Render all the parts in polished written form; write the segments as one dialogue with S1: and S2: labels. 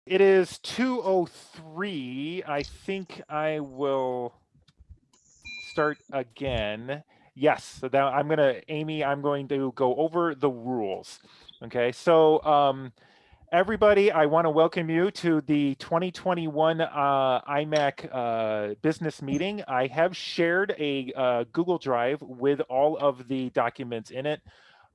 S1: It is 2:03. I think I will start again. Yes, so now Amy, I'm going to go over the rules. Okay, so everybody, I want to welcome you to the 2021 IMACC Business Meeting. I have shared a Google Drive with all of the documents in it.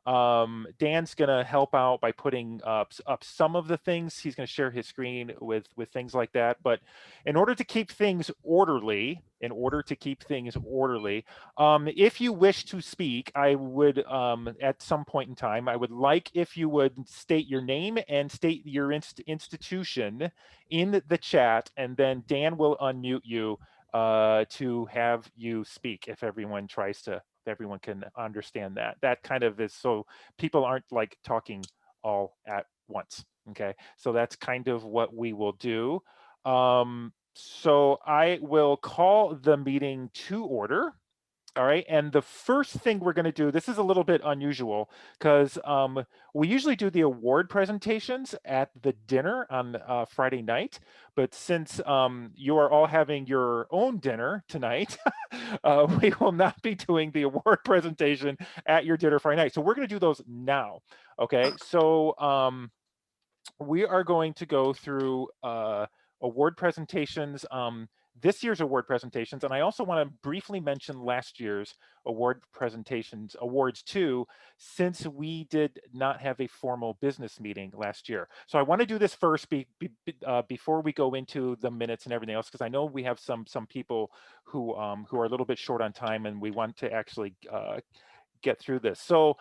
S1: Dan's gonna help out by putting up some of the things. He's gonna share his screen with things like that. But in order to keep things orderly, if you wish to speak, I would at some point in time, I would like if you would state your name and state your institution in the chat, and then Dan will unmute you to have you speak if everyone tries to everyone can understand that. That kind of is so people aren't like talking all at once. Okay, so that's kind of what we will do. So I will call the meeting to order. All right, and the first thing we're going to do, this is a little bit unusual because we usually do the award presentations at the dinner on Friday night, but since you are all having your own dinner tonight, we will not be doing the award presentation at your dinner Friday night. So we're going to do those now. Okay, so we are going to go through award presentations. This year's award presentations, and I also want to briefly mention last year's award presentations, awards too, since we did not have a formal business meeting last year. So I want to do this first before we go into the minutes and everything else, because I know we have some people who are a little bit short on time, and we want to actually get through this. So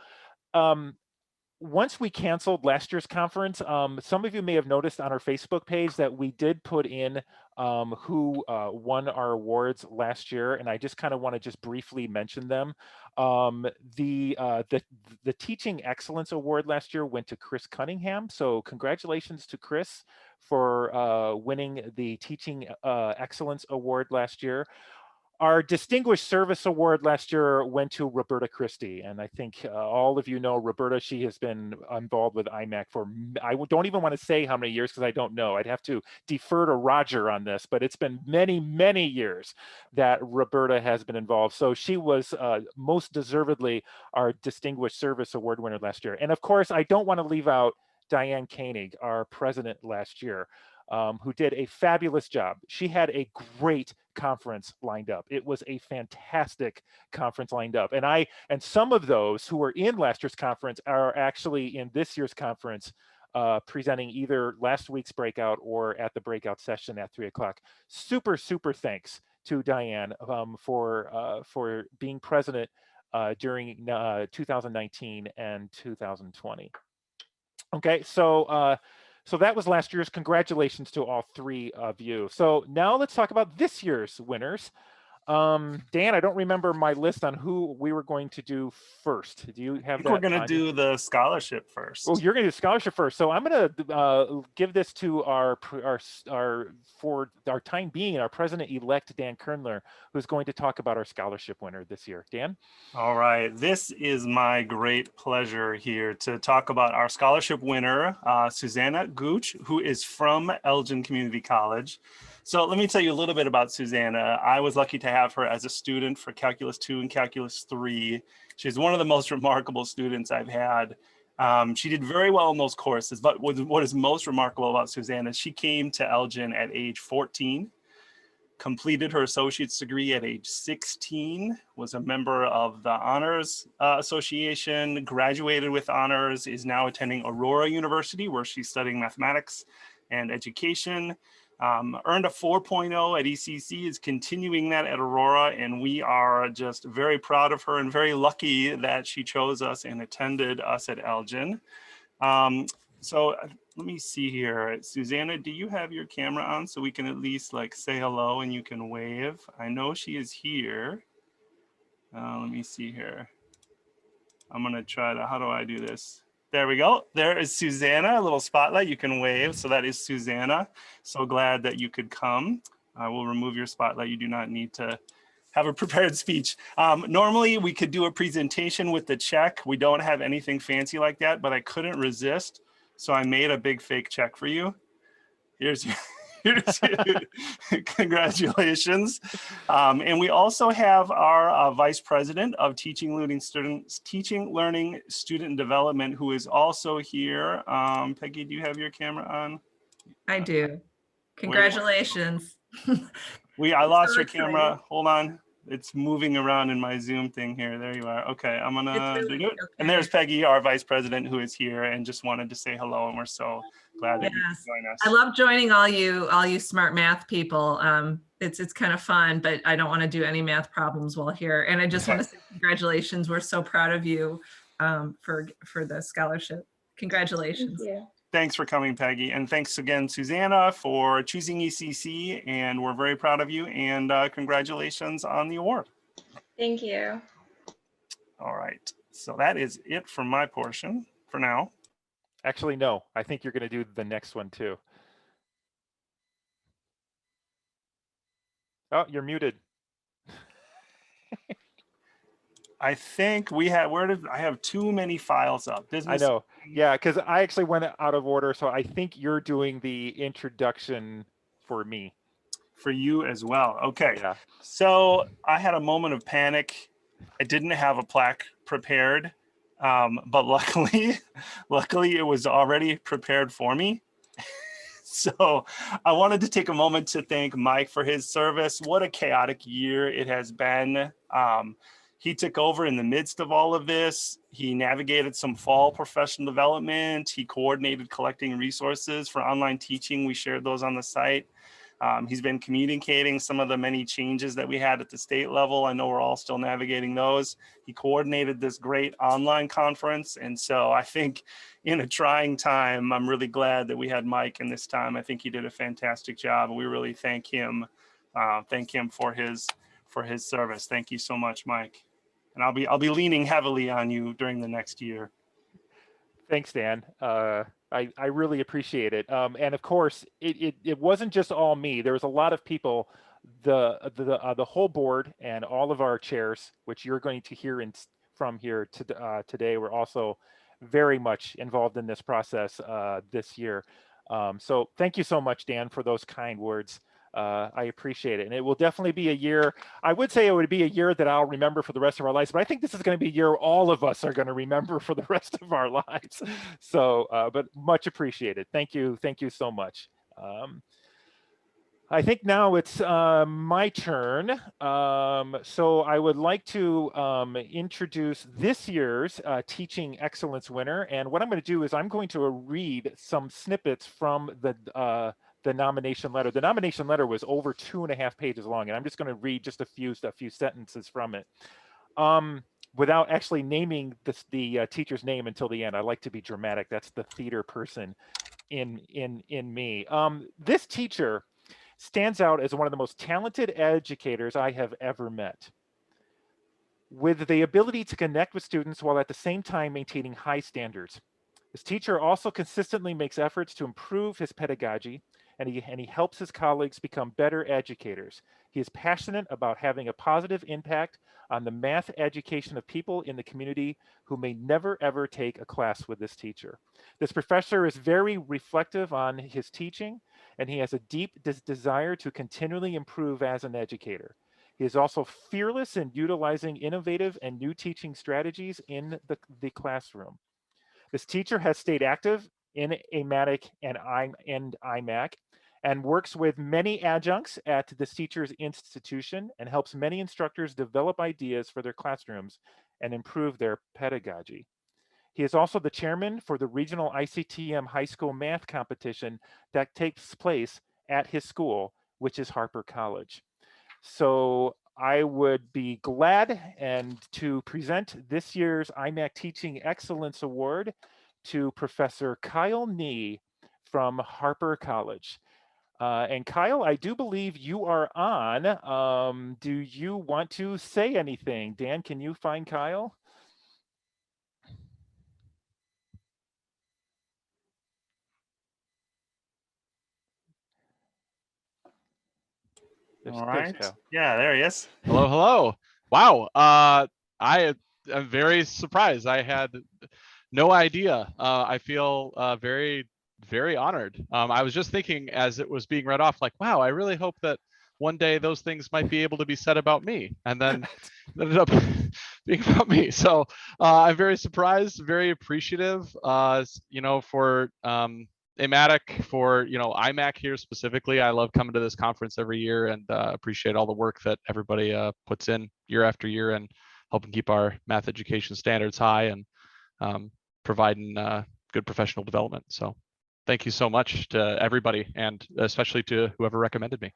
S1: once we canceled last year's conference, some of you may have noticed on our Facebook page that we did put in who won our awards last year, and I just kind of want to just briefly mention them. The Teaching Excellence Award last year went to Chris Cunningham, so congratulations to Chris for winning the Teaching Excellence Award last year. Our Distinguished Service Award last year went to Roberta Christie, and I think all of you know Roberta. She has been involved with IMACC for, I don't even want to say how many years because I don't know. I'd have to defer to Roger on this, but it's been many, many years that Roberta has been involved. So she was most deservedly our Distinguished Service Award winner last year. And of course, I don't want to leave out Diane Koenig, our president last year, who did a fabulous job. She had a great conference lined up. It was a fantastic conference lined up. And some of those who were in last year's conference are actually in this year's conference, presenting either last week's breakout or at the breakout session at 3 o'clock. Super, super thanks to Diane for being president during 2019 and 2020. Okay, so that was last year's. Congratulations to all three of you. So now let's talk about this year's winners. Dan, I don't remember my list on who we were going to do first. Do you have that?
S2: We're going to do the scholarship first.
S1: Oh, you're going to do scholarship first. So I'm going to give this to for our time being, our president-elect, Dan Kernler, who's going to talk about our scholarship winner this year. Dan?
S2: All right. This is my great pleasure here to talk about our scholarship winner, Susanna Gooch, who is from Elgin Community College. So let me tell you a little bit about Susanna. I was lucky to have her as a student for Calculus 2 and Calculus 3. She's one of the most remarkable students I've had. She did very well in those courses, but what is most remarkable about Susanna is she came to Elgin at age 14, completed her associate's degree at age 16, was a member of the Honors Association, graduated with honors, is now attending Aurora University, where she's studying mathematics and education. Earned a 4.0 at ECC, is continuing that at Aurora, and we are just very proud of her and very lucky that she chose us and attended us at Elgin. So let me see here. Susanna, do you have your camera on so we can at least like say hello and you can wave? I know she is here. Let me see here. I'm gonna try to, how do I do this? There we go. There is Susanna, a little spotlight. You can wave. So that is Susanna. So glad that you could come. I will remove your spotlight. You do not need to have a prepared speech. Normally we could do a presentation with the check. We don't have anything fancy like that, but I couldn't resist. So I made a big fake check for you. Here's congratulations. And we also have our Vice President of Teaching, Learning, Student Development, who is also here. Peggy, do you have your camera on?
S3: I do. Congratulations.
S2: I lost your
S3: excited.
S2: camera. Hold on. It's moving around in my Zoom thing here. There you are. Okay, I'm gonna do it.
S3: Okay.
S2: And there's Peggy, our Vice President, who is here and just wanted to say hello. And we're so glad that you could join us.
S3: I love joining all you smart math people. It's kind of fun, but I don't want to do any math problems while here. And I just want to say congratulations. We're so proud of you for the scholarship. Congratulations.
S4: Thank you.
S2: Thanks for coming, Peggy. And thanks again, Susanna, for choosing ECC. And we're very proud of you. And congratulations on the award.
S4: Thank you.
S2: All right. So that is it for my portion for now.
S1: Actually, no, I think you're going to do the next one too. Oh, you're muted.
S2: I think we have, I have too many files up.
S1: I know. Yeah, because I actually went out of order. So I think you're doing the introduction for me.
S2: For you as well. Okay.
S1: Yeah.
S2: So I had a moment of panic. I didn't have a plaque prepared, but luckily it was already prepared for me. So I wanted to take a moment to thank Mike for his service. What a chaotic year it has been. He took over in the midst of all of this. He navigated some fall professional development. He coordinated collecting resources for online teaching. We shared those on the site. He's been communicating some of the many changes that we had at the state level. I know we're all still navigating those. He coordinated this great online conference. And so I think in a trying time, I'm really glad that we had Mike in this time. I think he did a fantastic job. We really thank him for his service. Thank you so much, Mike. And I'll be leaning heavily on you during the next year.
S1: Thanks, Dan. I really appreciate it. And of course, it wasn't just all me. There was a lot of people, the whole board and all of our chairs, which you're going to hear from here today, were also very much involved in this process this year. So thank you so much, Dan, for those kind words. I appreciate it. And it will definitely be a year. I would say it would be a year that I'll remember for the rest of our lives, but I think this is going to be a year all of us are going to remember for the rest of our lives. So, but much appreciated. Thank you. Thank you so much. I think now it's my turn. So I would like to introduce this year's Teaching Excellence winner. And what I'm going to do is I'm going to read some snippets from the nomination letter. The nomination letter was over 2.5 pages long, and I'm just going to read just a few sentences from it, without actually naming the teacher's name until the end. I like to be dramatic. That's the theater person in me. This teacher stands out as one of the most talented educators I have ever met, with the ability to connect with students while at the same time maintaining high standards. This teacher also consistently makes efforts to improve his pedagogy, and he helps his colleagues become better educators. He is passionate about having a positive impact on the math education of people in the community who may never ever take a class with this teacher. This professor is very reflective on his teaching, and he has a deep desire to continually improve as an educator. He is also fearless in utilizing innovative and new teaching strategies in the classroom. This teacher has stayed active in IMACC and IMACC, and works with many adjuncts at this teacher's institution and helps many instructors develop ideas for their classrooms and improve their pedagogy. He is also the chairman for the regional ICTM high school math competition that takes place at his school, which is Harper College. So I would be glad to present this year's IMACC Teaching Excellence Award to Professor Kyle Nee from Harper College. And Kyle, I do believe you are on. Do you want to say anything? Dan, can you find Kyle?
S2: All right. Yeah, there he is.
S5: Hello, hello. Wow. I am very surprised. I had no idea. I feel very, very honored. I was just thinking as it was being read off, like, wow, I really hope that one day those things might be able to be said about me, and then it ended up being about me. So I'm very surprised, very appreciative, for IMACC, for IMACC here specifically. I love coming to this conference every year, and appreciate all the work that everybody puts in year after year, and helping keep our math education standards high, and providing good professional development. So thank you so much to everybody, and especially to whoever recommended me.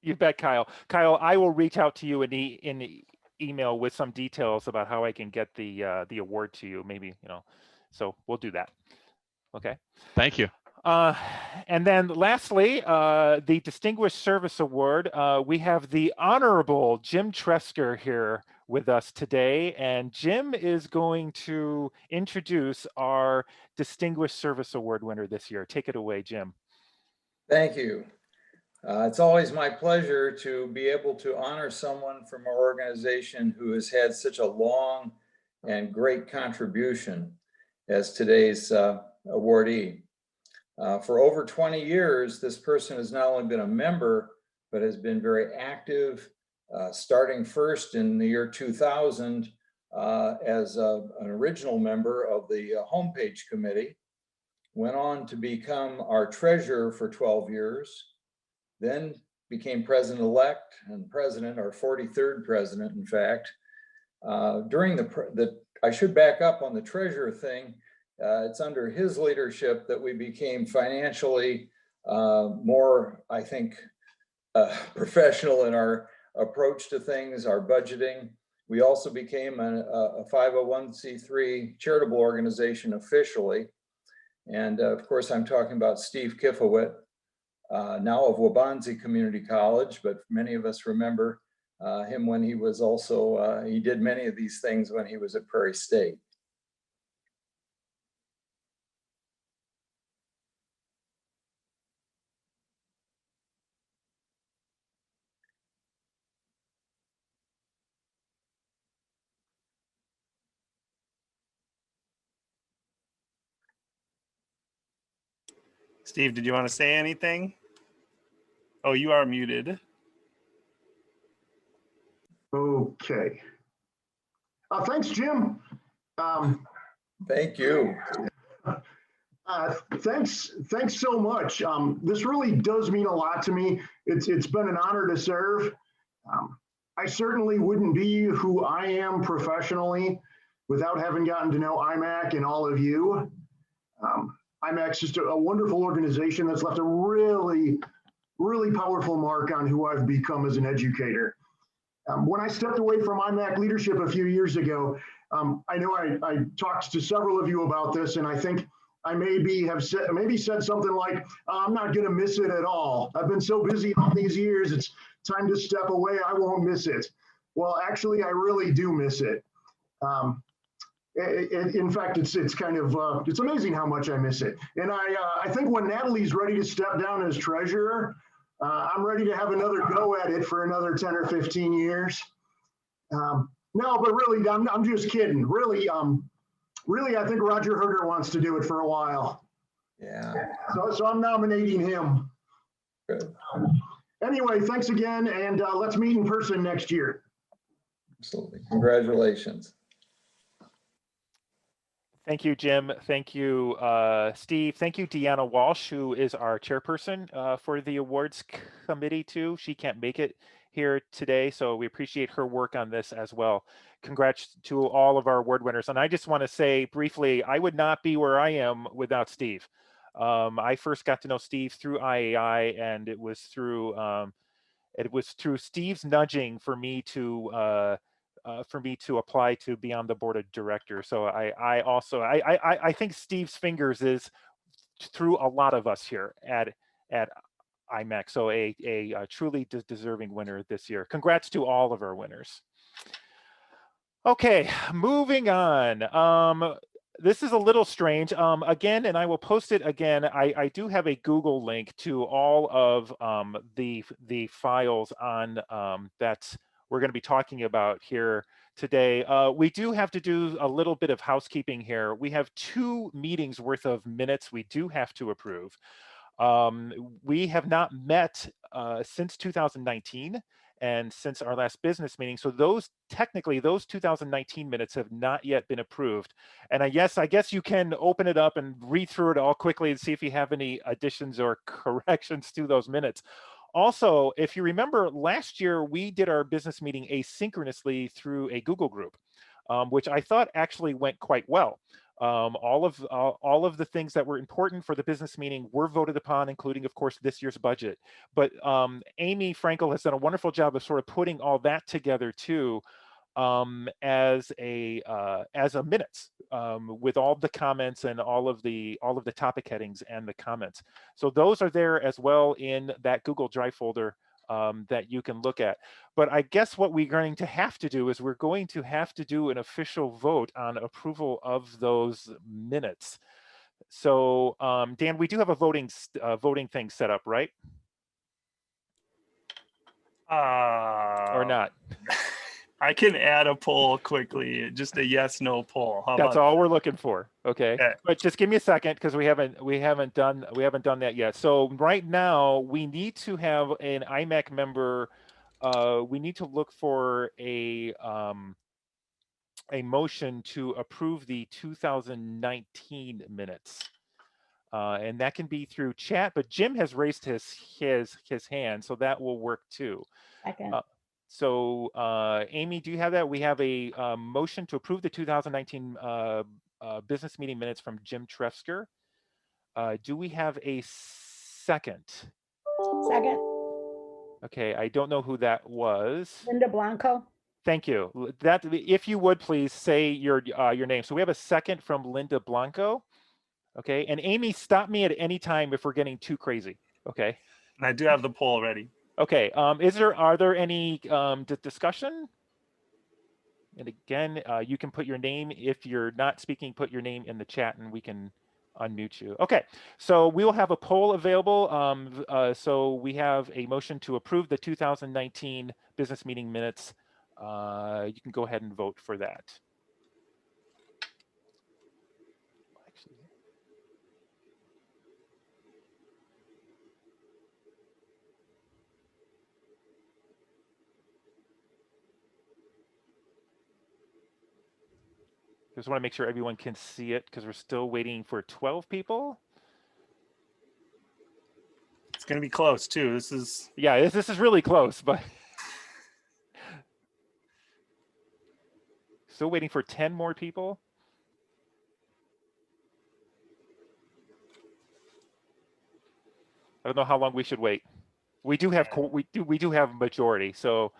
S1: You bet, Kyle. Kyle, I will reach out to you in the email with some details about how I can get the award to you. Maybe, so we'll do that. Okay.
S5: Thank you.
S1: And then lastly, the Distinguished Service Award. We have the Honorable Jim Tresker here with us today, and Jim is going to introduce our Distinguished Service Award winner this year. Take it away, Jim.
S4: Thank you. It's always my pleasure to be able to honor someone from our organization who has had such a long and great contribution as today's awardee. For over 20 years, this person has not only been a member, but has been very active, starting first in the year 2000 as an original member of the homepage committee, went on to become our treasurer for 12 years, then became president-elect and president, our 43rd president, in fact. During I should back up on the treasurer thing. It's under his leadership that we became financially more, I think, professional in our approach to things, our budgeting. We also became a 501c3 charitable organization officially. And of course, I'm talking about Steve Kifowit, now of Wabansie Community College, but many of us remember him when he was also, he did many of these things when he was at Prairie State.
S2: Steve, did you want to say anything? Oh, you are muted.
S6: Okay. Thanks, Jim.
S4: Thank you.
S6: Thanks so much. This really does mean a lot to me. It's been an honor to serve. I certainly wouldn't be who I am professionally without having gotten to know IMACC and all of you. IMACC is just a wonderful organization that's left a really, really powerful mark on who I've become as an educator. When I stepped away from IMACC leadership a few years ago, I know I talked to several of you about this, and I think I maybe said something like, I'm not going to miss it at all. I've been so busy all these years, it's time to step away. I won't miss it. Well, actually, I really do miss it. In fact, it's kind of, it's amazing how much I miss it. And I think when Natalie's ready to step down as treasurer, I'm ready to have another go at it for another 10 or 15 years. No, but really, I'm just kidding. Really, I think Roger Herder wants to do it for a while.
S4: Yeah.
S6: So I'm nominating him.
S4: Good.
S6: Anyway, thanks again, and let's meet in person next year.
S4: Absolutely. Congratulations.
S1: Thank you, Jim. Thank you, Steve. Thank you, Deanna Walsh, who is our chairperson for the awards committee too. She can't make it here today, so we appreciate her work on this as well. Congrats to all of our award winners. And I just want to say briefly, I would not be where I am without Steve. I first got to know Steve through IAI, and it was through Steve's nudging for me to apply to be on the board of directors. So I think Steve's fingers is through a lot of us here at IMACC. So a truly deserving winner this year. Congrats to all of our winners. Okay, moving on. This is a little strange. Again, and I will post it again. I do have a Google link to all of the files on that we're going to be talking about here today. We do have to do a little bit of housekeeping here. We have 2 meetings worth of minutes we do have to approve. We have not met since 2019 and since our last business meeting. So those 2019 minutes have not yet been approved. And I guess you can open it up and read through it all quickly and see if you have any additions or corrections to those minutes. Also, if you remember last year, we did our business meeting asynchronously through a Google group, which I thought actually went quite well. All of the things that were important for the business meeting were voted upon, including, of course, this year's budget. But Amy Frankel has done a wonderful job of sort of putting all that together too, as a minutes, with all the comments and all of the topic headings and the comments. So those are there as well in that Google Drive folder that you can look at. But I guess what we're going to have to do is we're going to have to do an official vote on approval of those minutes. So Dan, we do have a voting thing set up, right? Or not?
S2: I can add a poll quickly, just a yes/no poll. How
S1: That's
S2: about
S1: all we're looking for. Okay.
S2: Okay.
S1: But just give me a second because we haven't done that yet. So right now we need to have an IMACC member. We need to look for a motion to approve the 2019 minutes. And that can be through chat, but Jim has raised his hand, so that will work too.
S7: Second.
S1: So Amy, do you have that? We have a motion to approve the 2019 business meeting minutes from Jim Trefsker. Do we have a second?
S7: Second.
S1: Okay, I don't know who that was.
S7: Linda Blanco.
S1: Thank you. That, if you would please say your name. So we have a second from Linda Blanco. Okay, and Amy, stop me at any time if we're getting too crazy. Okay.
S2: And I do have the poll ready.
S1: Okay. Are there any discussion? And again, you can put your name, if you're not speaking, put your name in the chat and we can unmute you. Okay, so we will have a poll available. So we have a motion to approve the 2019 business meeting minutes. You can go ahead and vote for that. Just want to make sure everyone can see it because we're still waiting for 12 people.
S2: It's going to be close too. This is
S1: really close, but still waiting for 10 more people. I don't know how long we should wait. We do have majority, so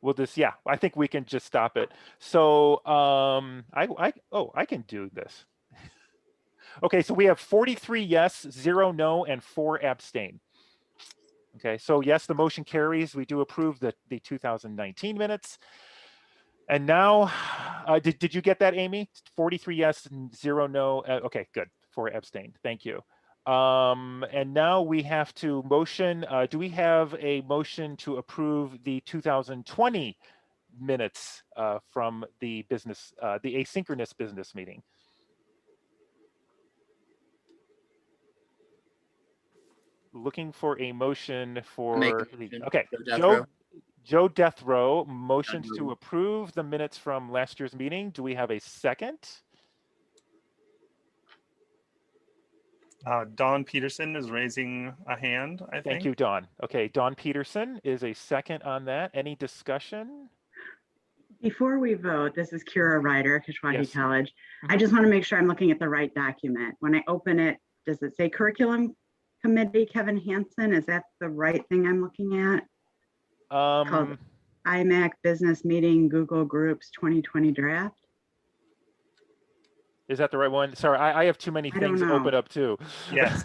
S1: we'll just, I think we can just stop it. So I can do this. Okay, so we have 43 yes, 0 no, and 4 abstain. Okay, so yes, the motion carries. We do approve the 2019 minutes. And now, did you get that, Amy? 43 yes and 0 no. Okay, good. 4 abstained. Thank you. And now we have to motion. Do we have a motion to approve the 2020 minutes from the asynchronous business meeting? Looking for a motion for. Okay, Joe Deathrow motions to approve the minutes from last year's meeting. Do we have a second?
S2: Dawn Peterson is raising a hand, I think.
S1: Thank you, Dawn. Okay, Dawn Peterson is a second on that. Any discussion?
S8: Before we vote, this is Kira Ryder, Kishwaukee
S1: Yes.
S8: College. I just want to make sure I'm looking at the right document. When I open it, does it say Curriculum Committee, Kevin Hansen? Is that the right thing I'm looking at? Called IMACC Business Meeting Google Groups 2020 Draft.
S1: Is that the right one? Sorry, I have too many things open up too.
S2: Yes.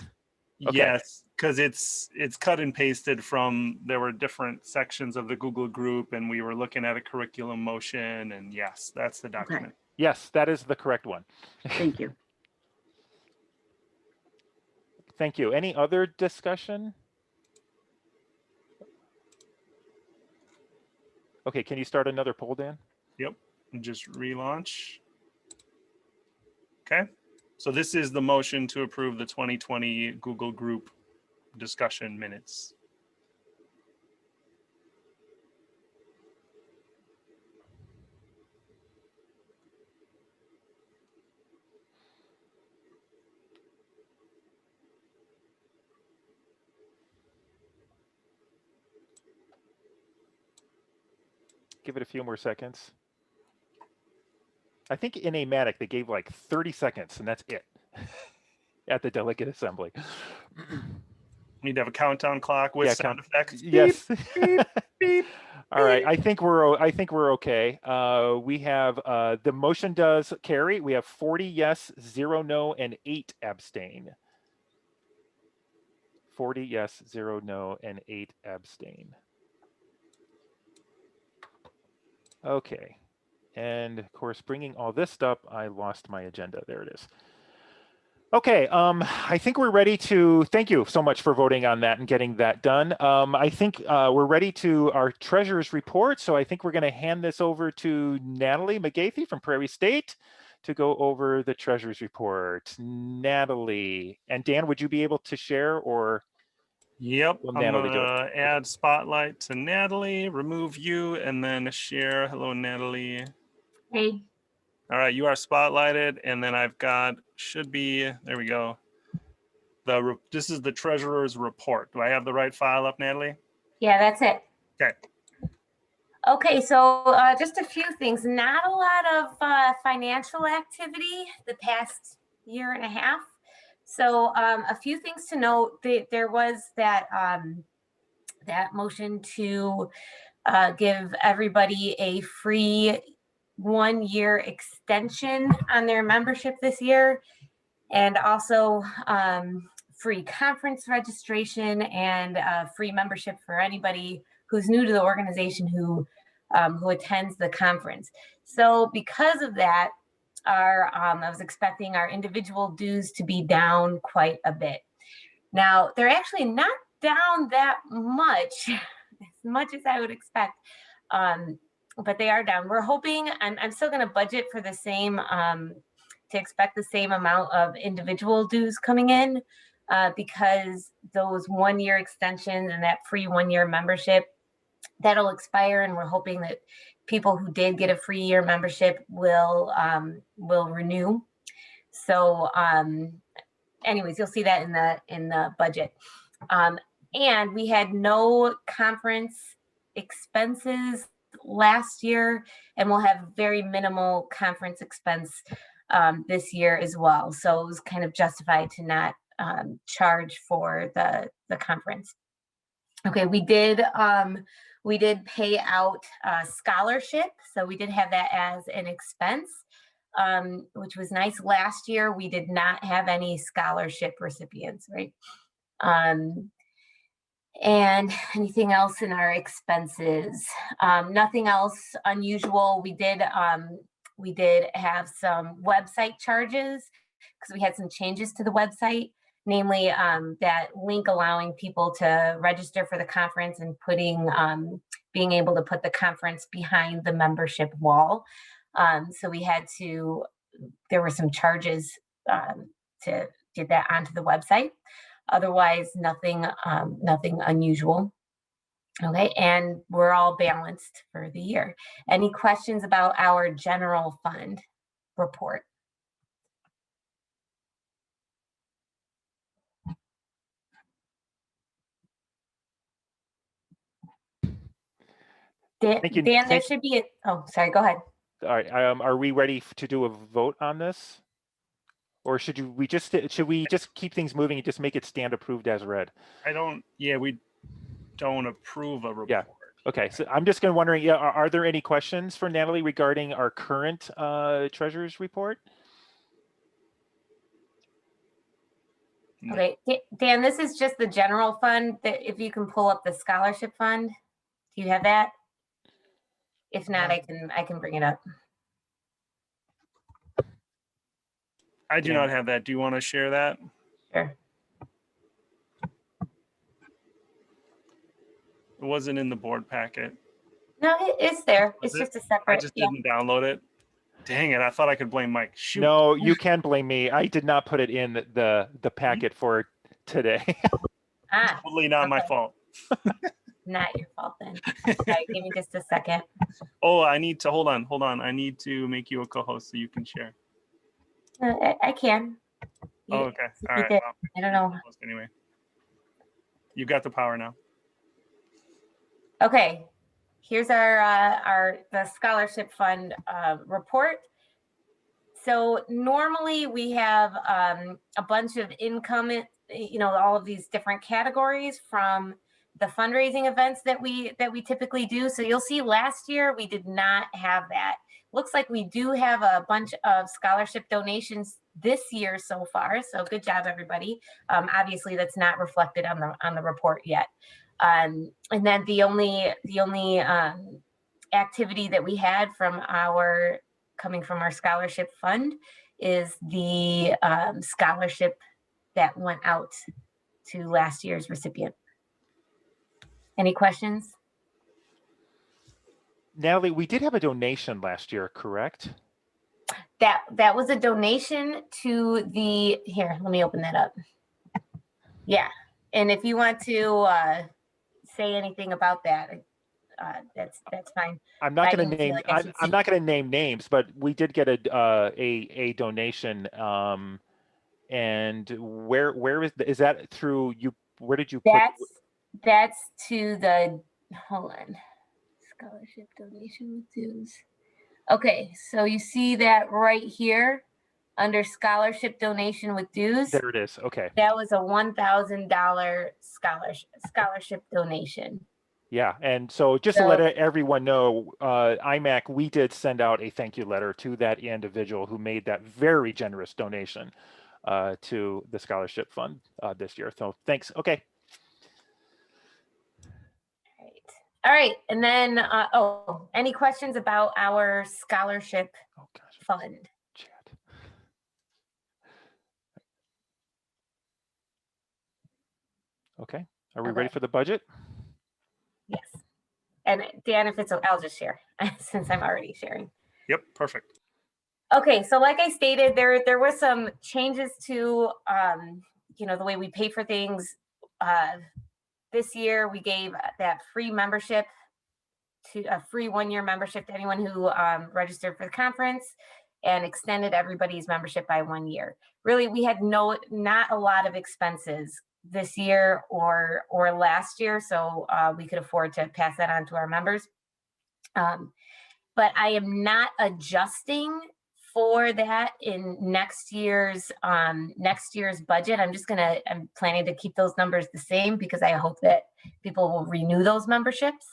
S1: Okay.
S2: Yes, because it's cut and pasted from, there were different sections of the Google group and we were looking at a curriculum motion, and yes, that's the document.
S8: Okay.
S1: Yes, that is the correct one.
S8: Thank you.
S1: Thank you. Any other discussion? Okay, can you start another poll, Dan?
S2: Yep, and just relaunch. Okay, so this is the motion to approve the 2020 Google Group discussion minutes.
S1: Give it a few more seconds. I think in IMACC they gave like 30 seconds and that's it at the delegate assembly.
S2: Need to have a countdown clock with sound effects.
S1: Yes.
S2: Beep, beep, beep.
S1: All right, I think we're okay. We have the motion does carry. We have 40 yes, 0 no, and 8 abstain. 40 yes, 0 no, and 8 abstain. Okay, and of course, bringing all this up, I lost my agenda. There it is. Okay, I think we're ready to, thank you so much for voting on that and getting that done. I think we're ready to our treasurer's report. So I think we're gonna hand this over to Natalie McGathy from Prairie State to go over the treasurer's report. Natalie, and Dan, would you be able to share or?
S2: Yep,
S1: will
S2: I'm
S1: Natalie do it?
S2: gonna add spotlight to Natalie, remove you, and then share. Hello, Natalie.
S9: Hey.
S2: All right, you are spotlighted, and then I've got, should be, there we go. This is the treasurer's report. Do I have the right file up, Natalie?
S9: Yeah, that's it.
S2: Okay.
S9: Okay, so just a few things. Not a lot of financial activity the past year and a half. So a few things to note. There was that that motion to give everybody a free 1-year extension on their membership this year, and also free conference registration and free membership for anybody who's new to the organization who attends the conference. So because of that, I was expecting our individual dues to be down quite a bit. Now, they're actually not down that much, as much as I would expect, but they are down. We're hoping, I'm still going to budget for the same, to expect the same amount of individual dues coming in, because those 1-year extensions and that free 1-year membership, that'll expire, and we're hoping that people who did get a free year membership will renew. So anyways, you'll see that in the budget. And we had no conference expenses last year, and we'll have very minimal conference expense this year as well. So it was kind of justified to not charge for the conference. Okay, we did pay out scholarship, so we did have that as an expense, which was nice. Last year we did not have any scholarship recipients, right? And anything else in our expenses? Nothing else unusual. We did have some website charges because we had some changes to the website, namely that link allowing people to register for the conference and being able to put the conference behind the membership wall. So there were some charges to get that onto the website. Otherwise, nothing unusual. Okay, and we're all balanced for the year. Any questions about our general fund report? Dan, there should be oh, sorry, go ahead.
S1: All right, are we ready to do a vote on this? Or should we just keep things moving and just make it stand approved as read?
S2: We don't approve a report.
S1: Yeah. Okay, so I'm just wondering, are there any questions for Natalie regarding our current treasurer's report?
S9: Okay, Dan, this is just the general fund. That if you can pull up the scholarship fund, do you have that? If not, I can bring it up.
S2: I do not have that. Do you want to share that?
S9: Sure.
S2: It wasn't in the board packet.
S9: No, it's there.
S2: Was
S9: It's
S2: it?
S9: just a
S2: I
S9: separate,
S2: just
S9: yeah.
S2: didn't download it. Dang it, I thought I could blame Mike. Shoot.
S1: No, you can blame me. I did not put it in the packet for today.
S9: Ah,
S2: Totally not my
S9: okay.
S2: fault.
S9: Not your fault then. Okay, give me just a second.
S2: Oh, I need to, hold on. I need to make you a co-host so you can share.
S9: I can.
S2: Oh,
S9: You-
S2: okay. All
S9: you
S2: right.
S9: did.
S2: Well,
S9: I don't know.
S2: co-host anyway. You got the power now.
S9: Okay, here's the scholarship fund report. So normally we have a bunch of income, all of these different categories from the fundraising events that we typically do. So you'll see last year we did not have that. Looks like we do have a bunch of scholarship donations this year so far. So good job, everybody. Obviously, that's not reflected on the report yet. And then the only activity that we had coming from our scholarship fund is the scholarship that went out to last year's recipient. Any questions?
S1: Natalie, we did have a donation last year, correct?
S9: That was a donation to the, here, let me open that up. Yeah, and if you want to say anything about that, that's fine.
S1: I'm not going to
S9: didn't feel
S1: name.
S9: like I should
S1: I'm
S9: say-
S1: not going to name names, but we did get a donation. And where is that through you? Where did you put?
S9: That's to the, hold on, scholarship donation with dues. Okay, so you see that right here under scholarship donation with dues.
S1: There it is. Okay.
S9: That was a $1,000 scholarship donation.
S1: Yeah, and so just to let everyone know, IMACC, we did send out a thank you letter to that individual who made that very generous donation to the scholarship fund this year. So thanks. Okay.
S9: All right, and then, any questions about our scholarship fund?
S1: Chat. Okay, are we ready for the budget?
S9: Yes. And Dan, if it's, I'll just share since I'm already sharing.
S2: Yep, perfect.
S9: Okay, so like I stated, there were some changes to, the way we pay for things. This year, we gave that free membership to a free 1-year membership to anyone who registered for the conference, and extended everybody's membership by 1 year. Really, we had not a lot of expenses this year or last year, so we could afford to pass that on to our members. But I am not adjusting for that in next year's budget. I'm planning to keep those numbers the same because I hope that people will renew those memberships.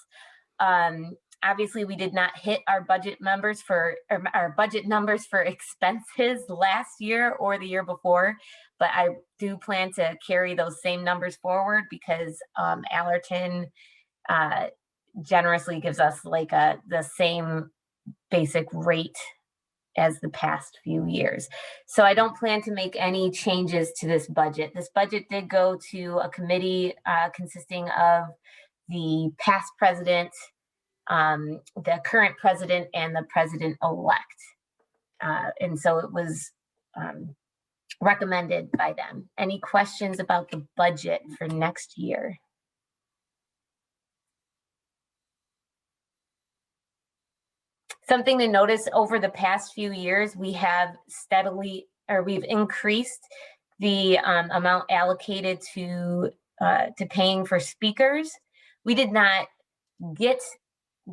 S9: Obviously, we did not hit our budget numbers for expenses last year or the year before, but I do plan to carry those same numbers forward because Allerton generously gives us the same basic rate as the past few years. So I don't plan to make any changes to this budget. This budget did go to a committee consisting of the past president, the current president, and the president-elect. And so it was recommended by them. Any questions about the budget for next year? Something to notice over the past few years, we've increased the amount allocated to paying for speakers. We did not get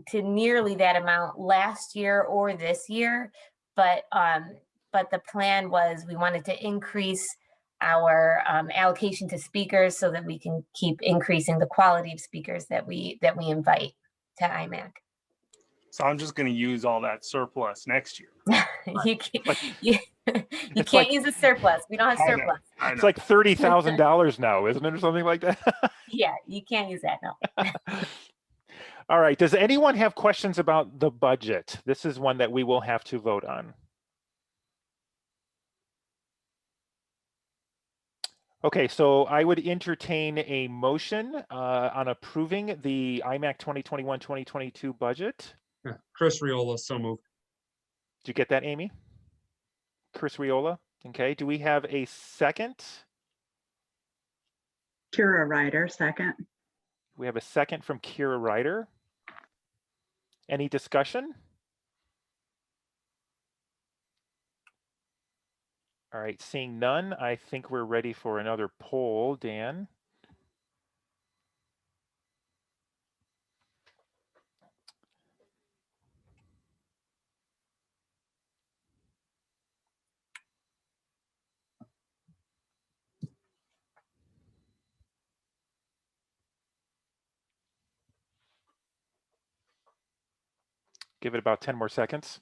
S9: to nearly that amount last year or this year, but the plan was we wanted to increase our allocation to speakers so that we can keep increasing the quality of speakers that we invite to IMACC.
S2: So I'm just going to use all that surplus next year.
S9: You can't use a surplus. We don't have surplus.
S2: I know.
S1: It's like $30,000 now, isn't it, or something like that?
S9: Yeah, you can't use that, no.
S1: All right. Does anyone have questions about the budget? This is one that we will have to vote on. Okay, so I would entertain a motion on approving the IMACC 2021-2022 budget.
S10: Yeah, Chris Riola, so moved.
S1: Did you get that, Amy? Chris Riola. Okay, do we have a second?
S8: Kira Ryder, second.
S1: We have a second from Kira Ryder. Any discussion? All right, seeing none, I think we're ready for another poll. Dan? Give it about 10 more seconds.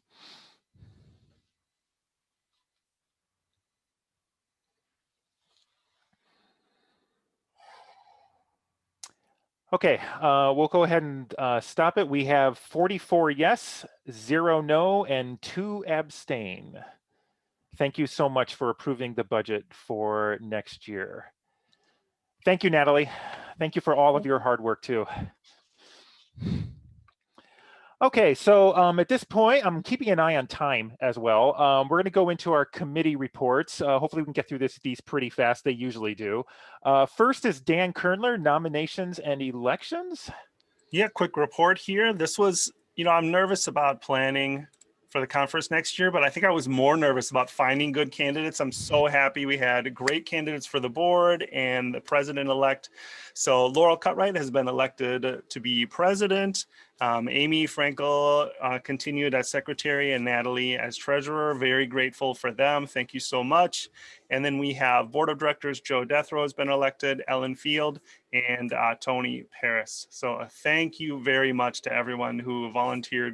S1: Okay, we'll go ahead and stop it. We have 44 yes, 0 no, and 2 abstain. Thank you so much for approving the budget for next year. Thank you, Natalie. Thank you for all of your hard work too. Okay, so at this point, I'm keeping an eye on time as well. We're going to go into our committee reports. Hopefully we can get through these pretty fast. They usually do. First is Dan Kernler, nominations and elections.
S2: Yeah, quick report here. This was, I'm nervous about planning for the conference next year, but I think I was more nervous about finding good candidates. I'm so happy we had great candidates for the board and the president-elect. So Laurel Cut has been elected to be president. Amy Frankel continued as secretary and Natalie as treasurer. Very grateful for them. Thank you so much. And then we have board of directors, Joe Deathrow has been elected, Ellen Field, and Tony Paris. So thank you very much to everyone who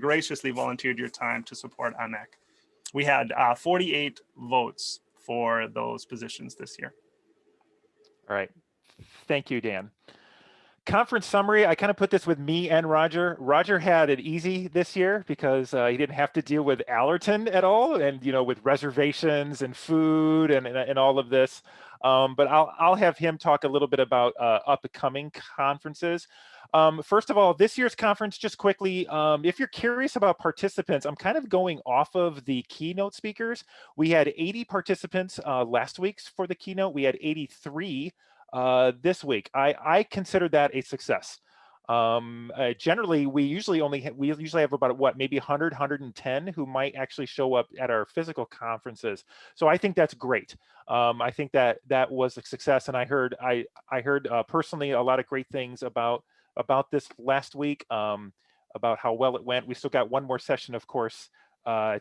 S2: graciously volunteered your time to support IMACC. We had 48 votes for those positions this year.
S1: All right. Thank you, Dan. Conference summary, I kind of put this with me and Roger. Roger had it easy this year because he didn't have to deal with Allerton at all, and with reservations and food and all of this. But I'll have him talk a little bit about upcoming conferences. First of all, this year's conference, just quickly, if you're curious about participants, I'm kind of going off of the keynote speakers. We had 80 participants last week for the keynote. We had 83 this week. I consider that a success. Generally, we usually have about maybe 100, 110 who might actually show up at our physical conferences. So I think that's great. I think that was a success, and I heard personally a lot of great things about this last week, about how well it went. We still got one more session, of course,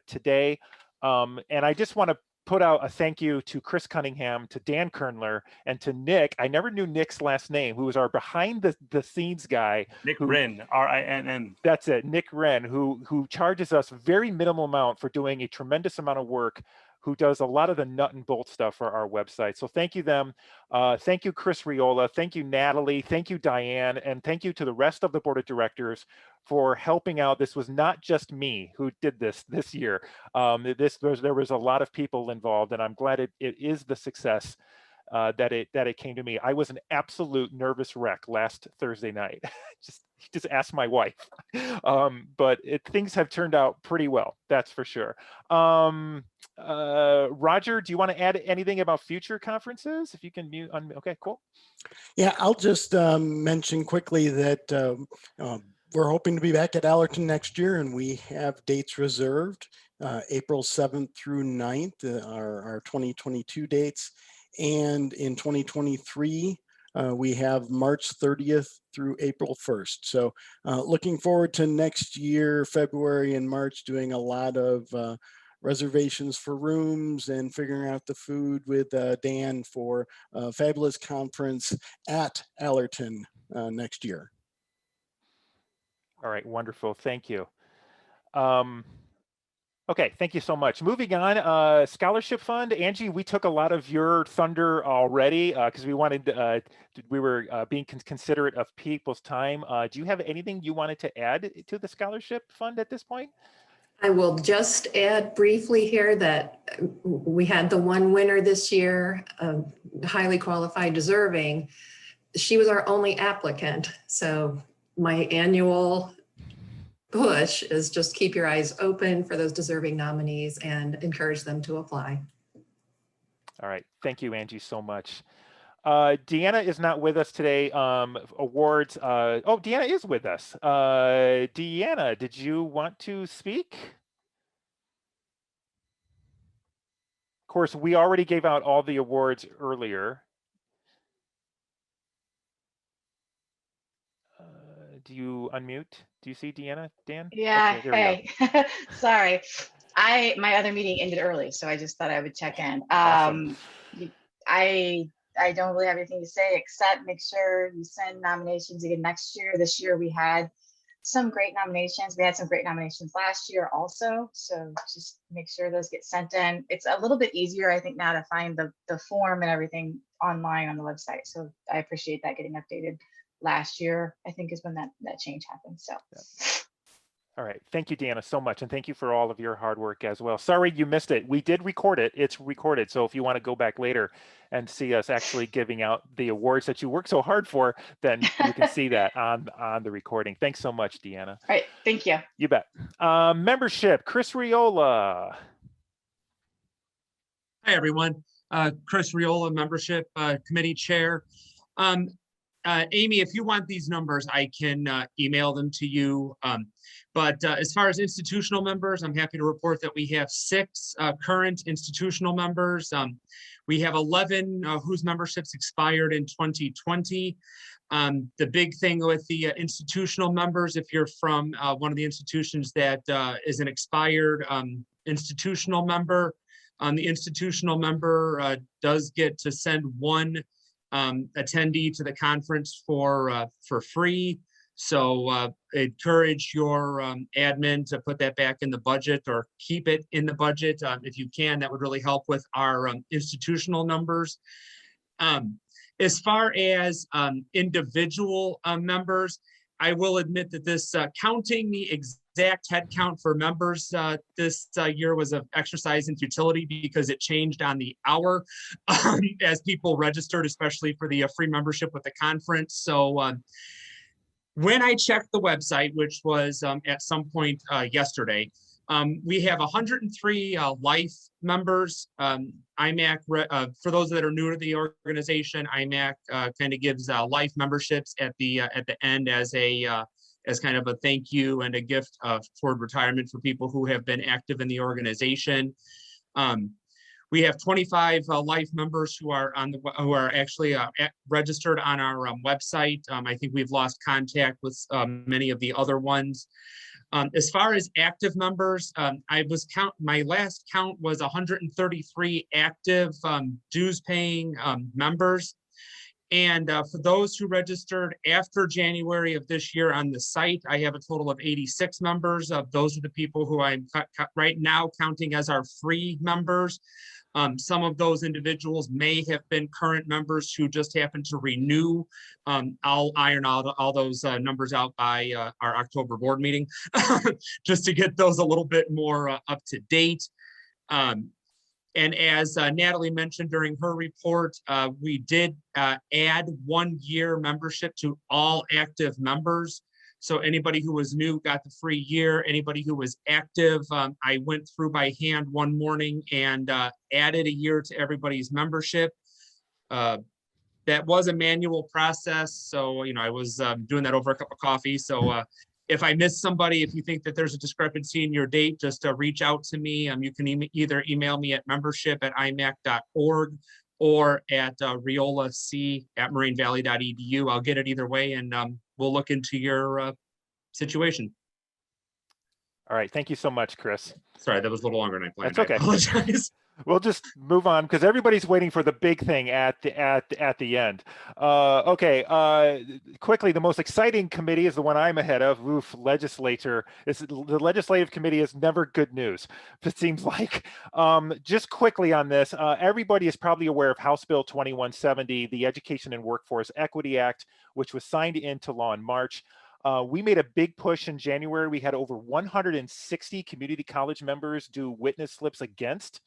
S1: today, and I just want to put out a thank you to Chris Cunningham, to Dan Kernler, and to Nick. I never knew Nick's last name, who was our behind the scenes guy.
S2: Nick Wren, R-I-N-N.
S1: That's it, Nick Wren, who charges us very minimal amount for doing a tremendous amount of work, who does a lot of the nut and bolt stuff for our website. So thank you them. Thank you, Chris Riola. Thank you, Natalie. Thank you, Diane. And thank you to the rest of the board of directors for helping out. This was not just me who did this year. There was a lot of people involved, and I'm glad it is the success that it came to me. I was an absolute nervous wreck last Thursday night. just ask my wife. But things have turned out pretty well, that's for sure. Roger, do you want to add anything about future conferences? If you can mute. Okay, cool.
S11: Yeah, I'll just mention quickly that we're hoping to be back at Allerton next year, and we have dates reserved. April 7th through 9th are our 2022 dates. And in 2023, we have March 30th through April 1st. So looking forward to next year, February and March, doing a lot of reservations for rooms and figuring out the food with Dan for a fabulous conference at Allerton next year.
S1: All right, wonderful, thank you. Okay, thank you so much. Moving on, scholarship fund. Angie, we took a lot of your thunder already because we were being considerate of people's time. Do you have anything you wanted to add to the scholarship fund at this point?
S12: I will just add briefly here that we had the one winner this year, highly qualified, deserving. She was our only applicant. So my annual push is just keep your eyes open for those deserving nominees and encourage them to apply.
S1: All right. Thank you, Angie, so much. Deanna is not with us today. Awards. Oh, Deanna is with us. Deanna, did you want to speak? Of course, we already gave out all the awards earlier. Do you unmute? Do you see Deanna, Dan?
S13: Yeah,
S1: Okay, there we
S13: hey, sorry. My other meeting ended early, so I just thought I would check in.
S1: Awesome.
S13: I don't really have anything to say except make sure you send nominations again next year. This year we had some great nominations. We had some great nominations last year also, so just make sure those get sent in. It's a little bit easier, I think, now to find the form and everything online on the website, so I appreciate that getting updated. Last year, I think, is when that change happened. So,
S1: yeah. All right. Thank you, Deanna, so much. And thank you for all of your hard work as well. Sorry you missed it. We did record it. It's recorded. So if you want to go back later and see us actually giving out the awards that you worked so hard for, then you can see that on the recording. Thanks so much, Deanna.
S13: All right. Thank you.
S1: You bet. Membership, Chris Riola.
S10: Hi, everyone. Chris Riola, Membership Committee Chair. Amy, if you want these numbers, I can email them to you. But as far as institutional members, I'm happy to report that we have 6 current institutional members. We have 11 whose memberships expired in 2020. The big thing with the institutional members, if you're from one of the institutions that is an expired institutional member, the institutional member does get to send one attendee to the conference for free. So encourage your admin to put that back in the budget or keep it in the budget if you can. That would really help with our institutional numbers. As far as individual members, I will admit that this counting the exact head count for members this year was an exercise in futility because it changed on the hour as people registered, especially for the free membership with the conference. So when I checked the website, which was at some point yesterday, we have 103 life members. IMACC, for those that are new to the organization, IMACC kind of gives life memberships at the end as kind of a thank you and a gift toward retirement for people who have been active in the organization. We have 25 life members who are actually registered on our website. I think we've lost contact with many of the other ones. As far as active members, my last count was 133 active dues paying members. And for those who registered after January of this year on the site, I have a total of 86 members. Those are the people who I'm right now counting as our free members. Some of those individuals may have been current members who just happened to renew. I'll iron out all those numbers out by our October board meeting, just to get those a little bit more up to date. And as Natalie mentioned during her report, we did add 1 year membership to all active members. So anybody who was new got the free year. Anybody who was active, I went through by hand one morning and added a year to everybody's membership. That was a manual process. So, I was doing that over a cup of coffee. So if I miss somebody, if you think that there's a discrepancy in your date, just reach out to me. You can either email me at membership@imac.org or at riolac@morainevalley.edu. I'll get it either way, and we'll look into your situation.
S1: All right. Thank you so much, Chris.
S10: Sorry, that was a little longer than I planned.
S1: That's okay.
S10: I apologize.
S1: We'll just move on because everybody's waiting for the big thing at the end. Okay. Quickly, the most exciting committee is the one I'm ahead of. Legislature. The legislative committee is never good news. It seems like. Just quickly on this, everybody is probably aware of House Bill 2170, the Education and Workforce Equity Act, which was signed into law in March. We made a big push in January. We had over 160 community college members do witness slips against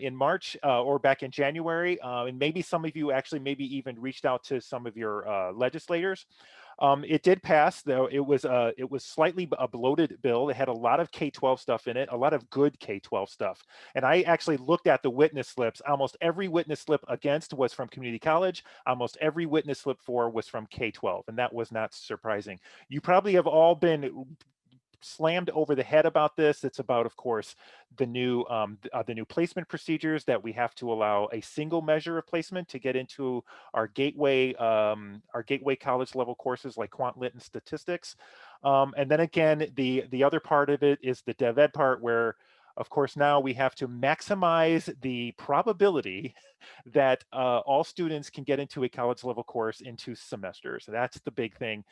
S1: in March or back in January. And maybe some of you actually maybe even reached out to some of your legislators. It did pass, though it was slightly a bloated bill. It had a lot of K-12 stuff in it, a lot of good K-12 stuff. And I actually looked at the witness slips. Almost every witness slip against was from community college. Almost every witness slip for was from K-12, and that was not surprising. You probably have all been slammed over the head about this. It's about, of course, the new placement procedures that we have to allow a single measure of placement to get into our gateway college level courses like quant lit and statistics. And then again, the other part of it is the dev ed part, where of course now we have to maximize the probability that all students can get into a college level course in 2 semesters. That's the big thing.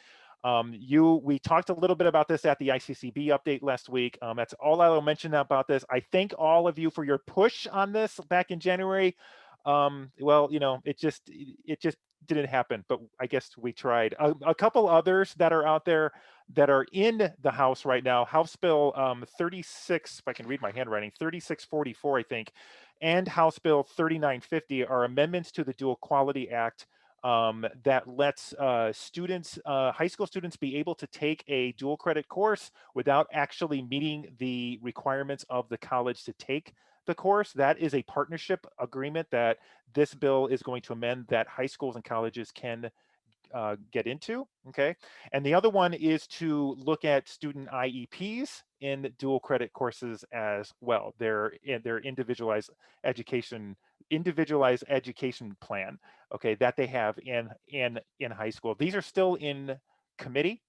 S1: We talked a little bit about this at the ICCB update last week. That's all I'll mention about this. I thank all of you for your push on this back in January. Well, you know, it just didn't happen, but I guess we tried. A couple others that are out there that are in the House right now, House Bill 36, if I can read my handwriting, 3644, I think, and House Bill 3950 are amendments to the Dual Quality Act that lets students, high school students, be able to take a dual credit course without actually meeting the requirements of the college to take the course. That is a partnership agreement that this bill is going to amend that high schools and colleges can get into, okay? And the other one is to look at student IEPs in dual credit courses as well. Their individualized education plan, okay, that they have in high school. These are still in committee.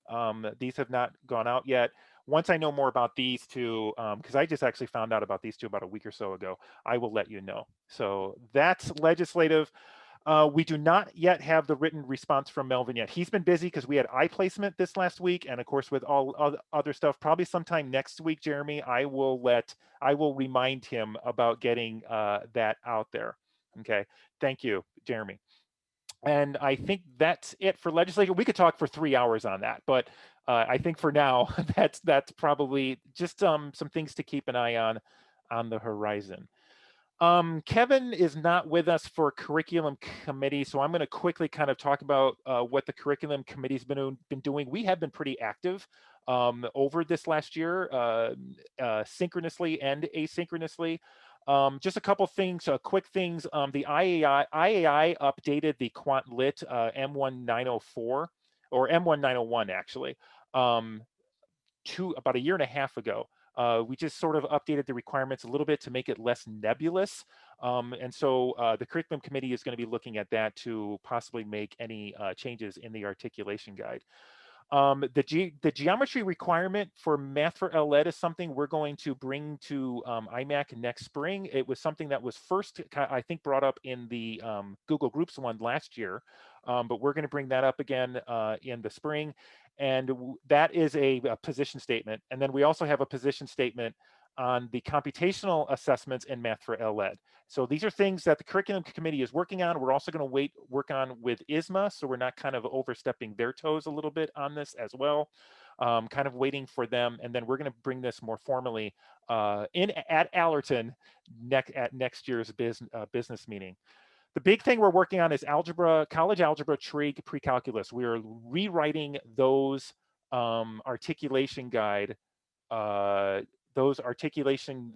S1: These have not gone out yet. Once I know more about these two, because I just actually found out about these two about a week or so ago, I will let you know. So that's legislative. We do not yet have the written response from Melvin yet. He's been busy because we had iPlacement this last week, and of course with all other stuff. Probably sometime next week, Jeremy, I will remind him about getting that out there. Okay, thank you, Jeremy. And I think that's it for legislature. We could talk for 3 hours on that, but I think for now that's probably just some things to keep an eye on the horizon. Kevin is not with us for curriculum committee, so I'm going to quickly kind of talk about what the curriculum committee's been doing. We have been pretty active over this last year, synchronously and asynchronously. Just a couple things, quick things. The IAI updated the Quant Lit M1904 or M1901 actually about a year and a half ago. We just sort of updated the requirements a little bit to make it less nebulous. And so the curriculum committee is going to be looking at that to possibly make any changes in the articulation guide. The geometry requirement for Math for LED is something we're going to bring to IMACC next spring. It was something that was first, I think, brought up in the Google Groups one last year, but we're going to bring that up again in the spring. And that is a position statement. And then we also have a position statement on the computational assessments in Math for LED. So these are things that the curriculum committee is working on. We're also going to work on with ISMA, so we're not kind of overstepping their toes a little bit on this as well. Kind of waiting for them, and then we're going to bring this more formally at Allerton at next year's business meeting. The big thing we're working on is algebra, college algebra, trig, pre-calculus. We are rewriting those articulation guide, the articulation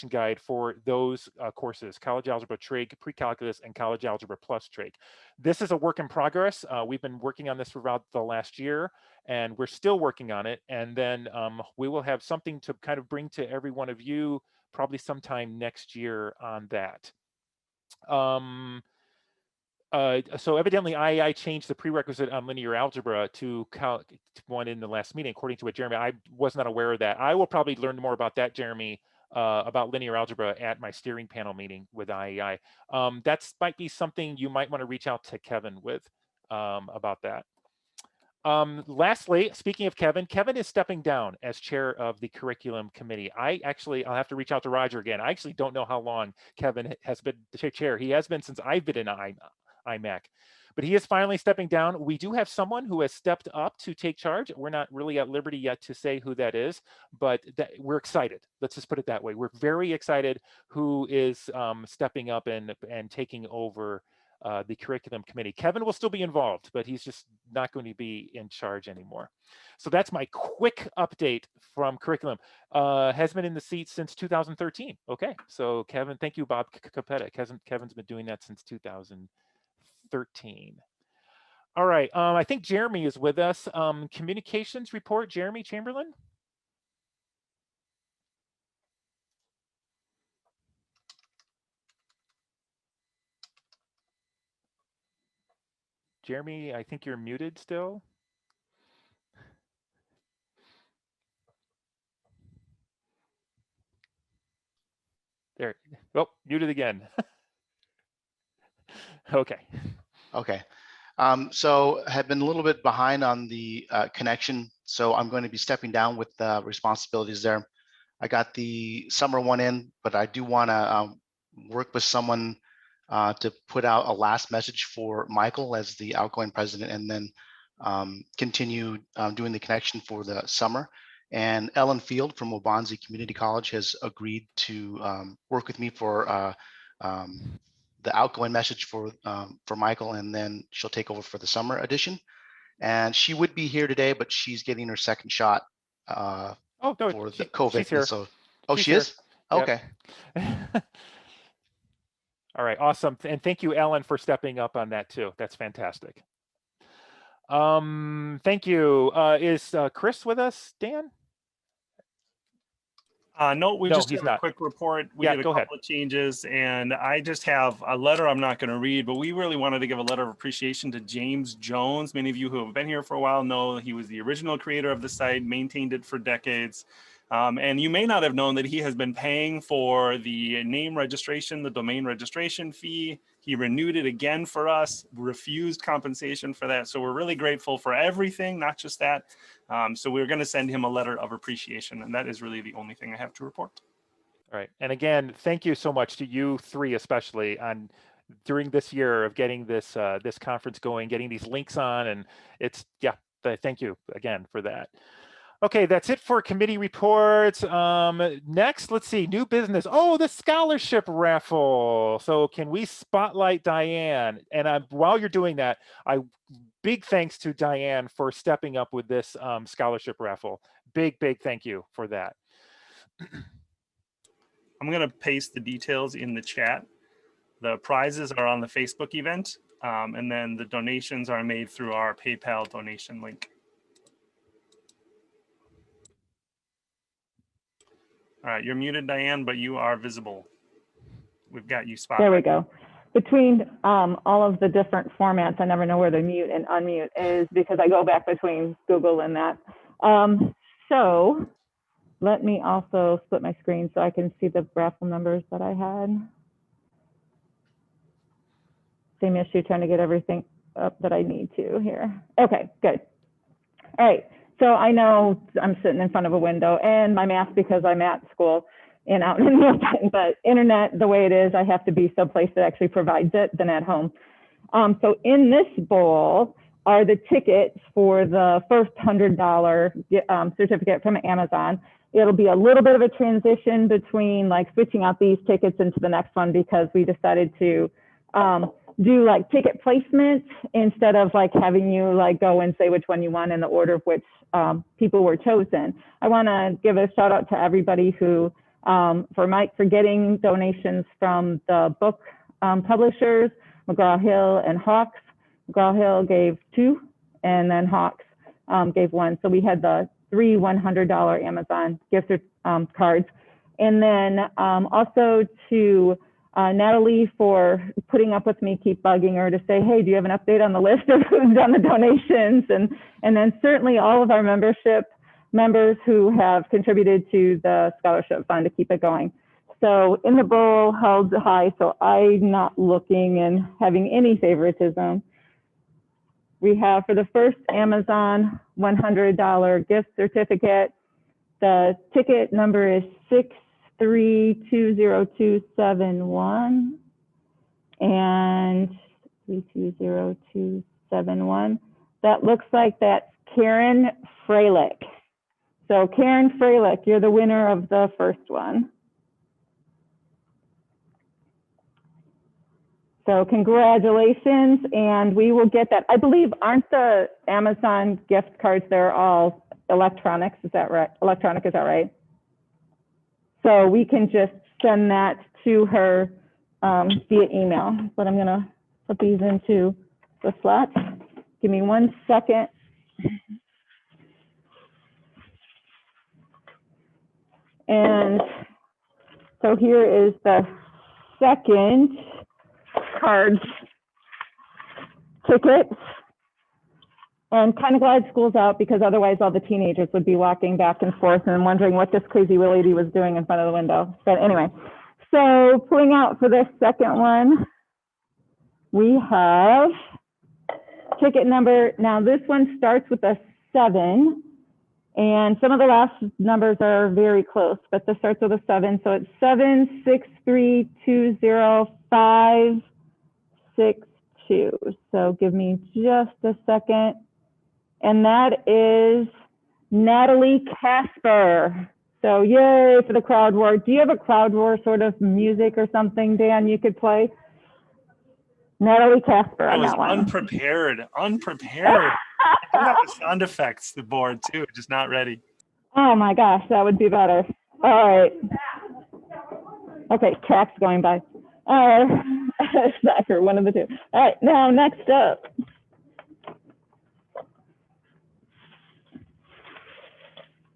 S1: guide for those courses: college algebra, trig, pre-calculus, and college algebra plus trig. This is a work in progress. We've been working on this for about the last year, and we're still working on it. And then we will have something to kind of bring to every one of you probably sometime next year on that. So evidently IAI changed the prerequisite on linear algebra to one in the last meeting, according to what Jeremy, I was not aware of that. I will probably learn more about that, Jeremy, about linear algebra at my steering panel meeting with IAI. That might be something you might want to reach out to Kevin with about that. Lastly, speaking of Kevin, Kevin is stepping down as chair of the curriculum committee. I'll have to reach out to Roger again. I actually don't know how long Kevin has been the chair. He has been since I've been in IMACC. but he is finally stepping down. We do have someone who has stepped up to take charge. We're not really at liberty yet to say who that is, but we're excited. Let's just put it that way. We're very excited who is stepping up and taking over the curriculum committee. Kevin will still be involved, but he's just not going to be in charge anymore. So that's my quick update from curriculum. Has been in the seat since 2013. Okay, so Kevin, thank you, Bob Capetta. Kevin's been doing that since 2013. All right, I think Jeremy is with us. Communications report, Jeremy Chamberlain. Jeremy, I think you're muted still. There, oh, muted again. Okay.
S14: Okay. So have been a little bit behind on the connection. So I'm going to be stepping down with responsibilities there. I got the summer one in, but I do want to work with someone to put out a last message for Michael as the outgoing president, and then continue doing the connection for the summer. And Ellen Field from Waubonsie Community College has agreed to work with me for the outgoing message for Michael, and then she'll take over for the summer edition. And she would be here today, but she's getting her second shot for the COVID.
S1: She's here.
S14: So,
S1: she's
S14: she
S1: here.
S14: is? Okay.
S1: Yep. All right, awesome. And thank you, Ellen, for stepping up on that too. That's fantastic. Thank you. Is Chris with us, Dan?
S2: No, we just
S1: he's
S2: have
S1: not.
S2: a quick report. We
S1: Yeah,
S2: did a
S1: go
S2: couple
S1: ahead.
S2: of changes, and I just have a letter I'm not going to read, but we really wanted to give a letter of appreciation to James Jones. Many of you who have been here for a while know he was the original creator of the site, maintained it for decades. And you may not have known that he has been paying for the name registration, the domain registration fee. He renewed it again for us, refused compensation for that. So we're really grateful for everything, not just that. So we're going to send him a letter of appreciation. And that is really the only thing I have to report.
S1: All right. And again, thank you so much to you three, especially on during this year of getting this this conference going, getting these links on. And it's, yeah, thank you again for that. Okay, that's it for committee reports. Next, let's see, new business. Oh, the scholarship raffle. So can we spotlight Diane? And while you're doing that, big thanks to Diane for stepping up with this scholarship raffle. Big thank you for that.
S2: I'm going to paste the details in the chat. The prizes are on the Facebook event, and then the donations are made through our PayPal donation link. All right, you're muted, Diane, but you are visible. We've got you spotted.
S15: There we go. Between all of the different formats, I never know where the mute and unmute is because I go back between Google and that. So let me also split my screen so I can see the raffle numbers that I had. Same issue, trying to get everything up that I need to here. Okay, good. All right. So I know I'm sitting in front of a window and my mask because I'm at school and out in Milton, but internet, the way it is, I have to be someplace that actually provides it than at home. So in this bowl are the tickets for the first $100 certificate from Amazon. It'll be a little bit of a transition between like switching out these tickets into the next one because we decided to do like ticket placement instead of like having you like go and say which one you want in the order of which people were chosen. I want to give a shout out to everybody who, for Mike, for getting donations from the book publishers, McGraw-Hill and Hawks. McGraw-Hill gave 2 and then Hawks gave 1. So we had the 3 $100 Amazon gift cards. And then also to Natalie for putting up with me, keep bugging her to say, hey, do you have an update on the list of who's done the donations? And then certainly all of our membership members who have contributed to the scholarship fund to keep it going. So in the bowl held high, so I'm not looking and having any favoritism. We have for the first Amazon $100 gift certificate, the ticket number is 6320271, and 320271. That looks like that's Karen Freilich. So Karen Freilich, you're the winner of the first one. So congratulations, and we will get that. I believe, aren't the Amazon gift cards, they're all electronics, is that right? Electronic, is that right? So we can just send that to her via email, but I'm gonna put these into the slot. Give me 1 second. And so here is the second card ticket. And kind of glad school's out, because otherwise all the teenagers would be walking back and forth and wondering what this crazy lady was doing in front of the window. But anyway, so pulling out for this second one, we have ticket number. Now this one starts with a 7, and some of the last numbers are very close, but this starts with a 7. So it's 7632056. So give me just a second. And that is Natalie Casper. So yay for the crowd roar. Do you have a crowd roar sort of music or something, Dan, you could play? Natalie Casper on that one.
S2: Unprepared. I do have the sound effects, the board too, just not ready.
S15: Oh my gosh, that would be better. All right. Okay, tracks going by. Soccer, one of the two. All right, now next up.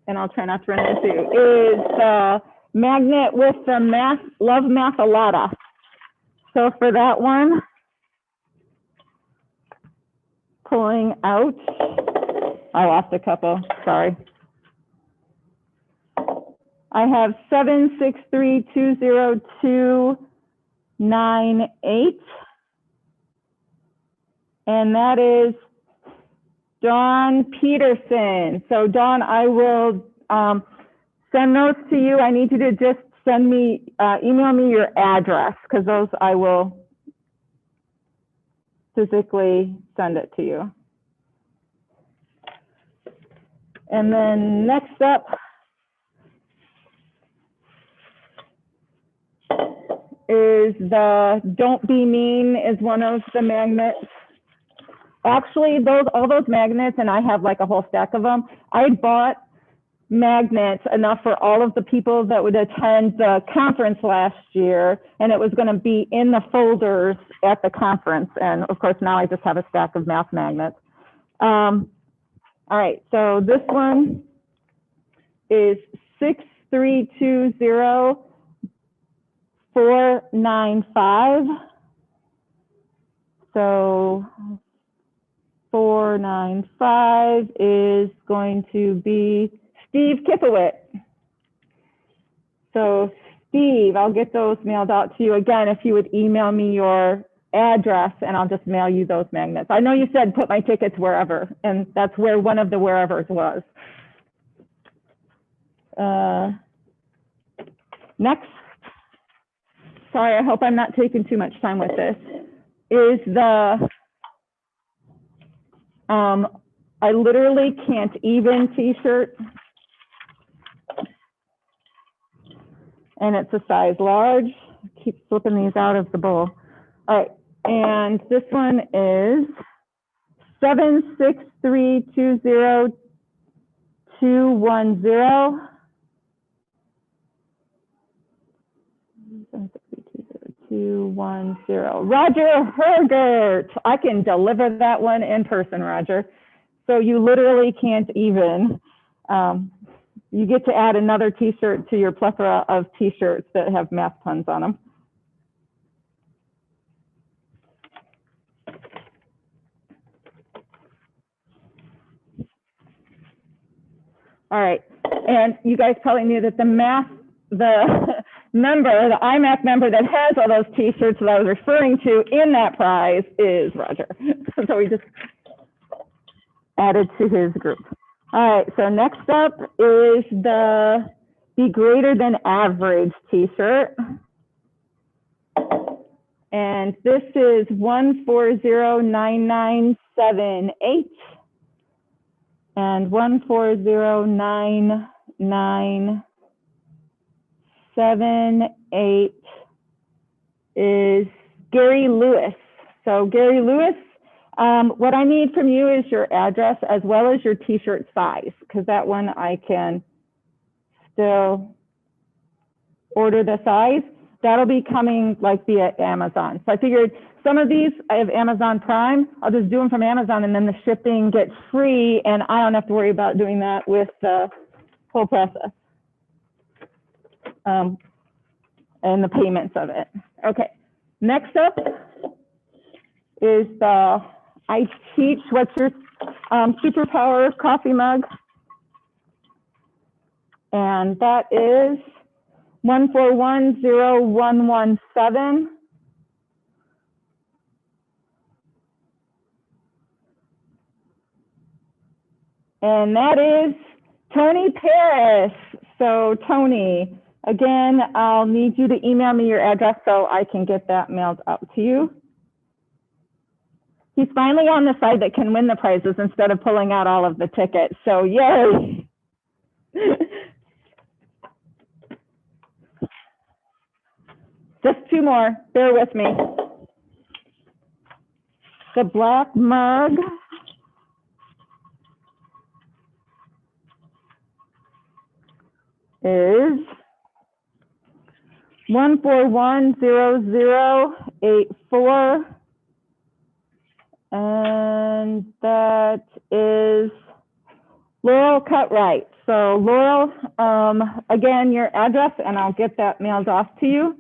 S15: And I'll try not to run into, is the magnet with the math, Love Mathalata. So for that one, pulling out, I lost a couple, sorry. I have 7632028, and that is Dawn Peterson. So Dawn, I will send those to you. I need you to just send me, email me your address, because those I will physically send it to you. And then next up is the Don't Be Mean is one of the magnets. Actually, all those magnets, and I have like a whole stack of them, I bought magnets enough for all of the people that would attend the conference last year, and it was going to be in the folders at the conference. And of course, now I just have a stack of math magnets. All right, so this one is 6320495. So 495 is going to be Steve Kipowit. So Steve, I'll get those mailed out to you. Again, if you would email me your address, and I'll just mail you those magnets. I know you said put my tickets wherever, and that's where one of the wherevers was. Next, sorry, I hope I'm not taking too much time with this, is the I literally can't even t-shirt. And it's a size large. Keep flipping these out of the bowl. All right, and this one is 7632020. 7632020. Roger Hergert. I can deliver that one in person, Roger. So you literally can't even. You get to add another t-shirt to your plethora of t-shirts that have math puns on them. All right, and you guys probably knew that the member, the IMACC member that has all those t-shirts that I was referring to in that prize is Roger. So we just added to his group. All right, so next up is the Be Greater Than Average t-shirt. And this is 1409978 and 1409978 is Gary Lewis. So Gary Lewis, what I need from you is your address as well as your T-shirt size, because that one I can still order the size. That'll be coming like via Amazon. So I figured some of these, I have Amazon Prime. I'll just do them from Amazon and then the shipping gets free and I don't have to worry about doing that with the whole process and the payments of it. Okay, next up is the I Teach What's Your Superpower coffee mug. And that is 1410117. And that is Tony Paris. So Tony, again, I'll need you to email me your address so I can get that mailed out to you. He's finally on the side that can win the prizes instead of pulling out all of the tickets. So yay. Just two more, bear with me. The black mug is 1410084. And that is Laurel Cut right. So Laurel, again, your address and I'll get that mailed off to you.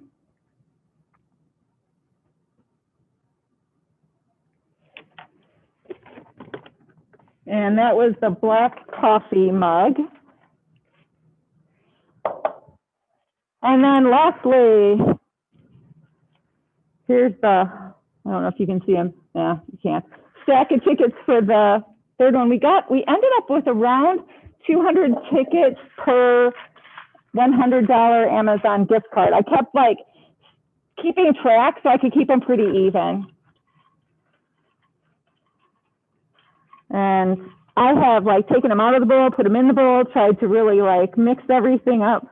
S15: And that was the black coffee mug. And then lastly, here's the, I don't know if you can see them. Yeah, you can't. Stack of tickets for the third one. We ended up with around 200 tickets per $100 Amazon gift card. I kept like keeping track so I could keep them pretty even. And I have like taken them out of the bowl, put them in the bowl, tried to really like mix everything up.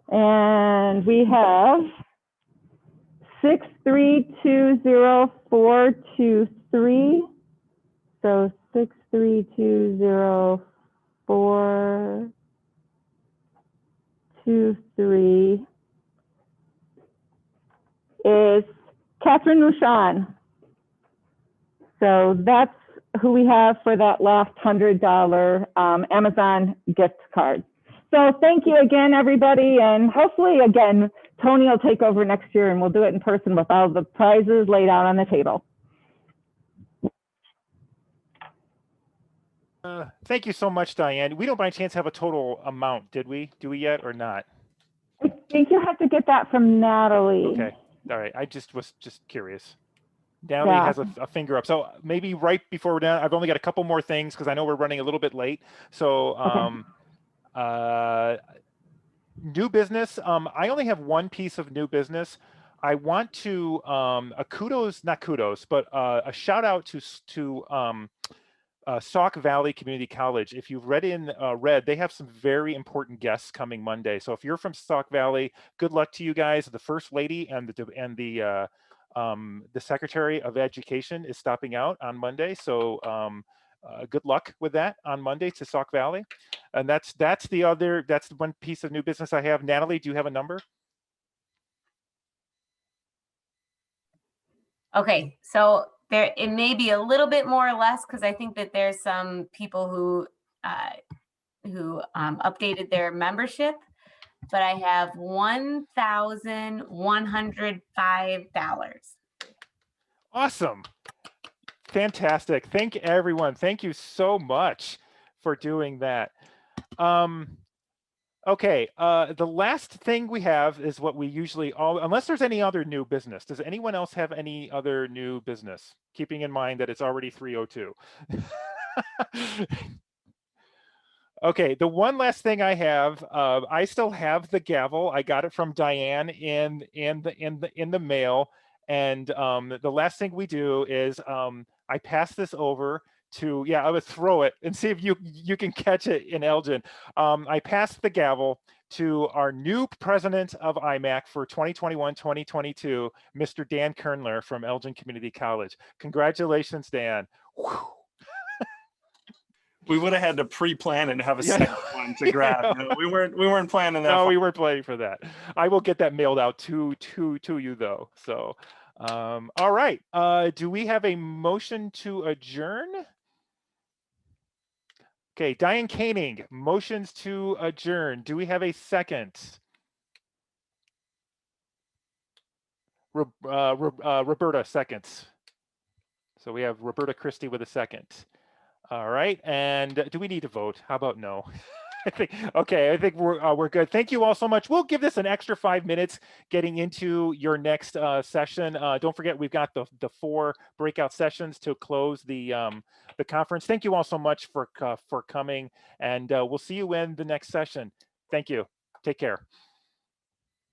S15: And we have 6320423. So 6320423 is Catherine Mushan. So that's who we have for that last $100 Amazon gift card. So thank you again, everybody. And hopefully, again, Tony will take over next year and we'll do it in person with all the prizes laid out on the table.
S1: Thank you so much, Diane. We don't by chance have a total amount, did we? Do we yet or not?
S15: I think you have to get that from Natalie.
S1: Okay. All right. I was just curious. Natalie has a finger up. So maybe right before we're done, I've only got a couple more things because I know we're running a little bit late. So new business. I only have one piece of new business. I want to not kudos, but a shout out to Sauk Valley Community College. If you've read they have some very important guests coming Monday. So if you're from Sauk Valley, good luck to you guys. The First Lady and the Secretary of Education is stopping out on Monday. So good luck with that on Monday to Sauk Valley. And that's the one piece of new business I have. Natalie, do you have a number?
S9: Okay, so it may be a little bit more or less because I think that there's some people who updated their membership, but I have $1,105.
S1: Awesome. Fantastic. Thank everyone. Thank you so much for doing that. Okay, the last thing we have is what we usually unless there's any other new business. Does anyone else have any other new business? Keeping in mind that it's already 3:02. Okay, the one last thing I have, I still have the gavel. I got it from Diane in the mail. And the last thing we do is I pass this over to, yeah, I would throw it and see if you can catch it in Elgin. I passed the gavel to our new president of IMACC for 2021-2022, Mr. Dan Kernler from Elgin Community College. Congratulations, Dan. Whew.
S2: We would have had to pre-plan and have a
S1: Yeah.
S2: second one to grab. You know, we weren't planning that.
S1: No, we weren't planning for that. I will get that mailed out to you though. So, all right. Do we have a motion to adjourn? Okay, Diane Koenig, motions to adjourn. Do we have a second? Roberta, seconds. So we have Roberta Christie with a second. All right, and do we need to vote? How about no? I think we're good. Thank you all so much. We'll give this an extra 5 minutes getting into your next session. Don't forget, we've got the 4 breakout sessions to close the conference. Thank you all so much for coming, and we'll see you in the next session. Thank you. Take care.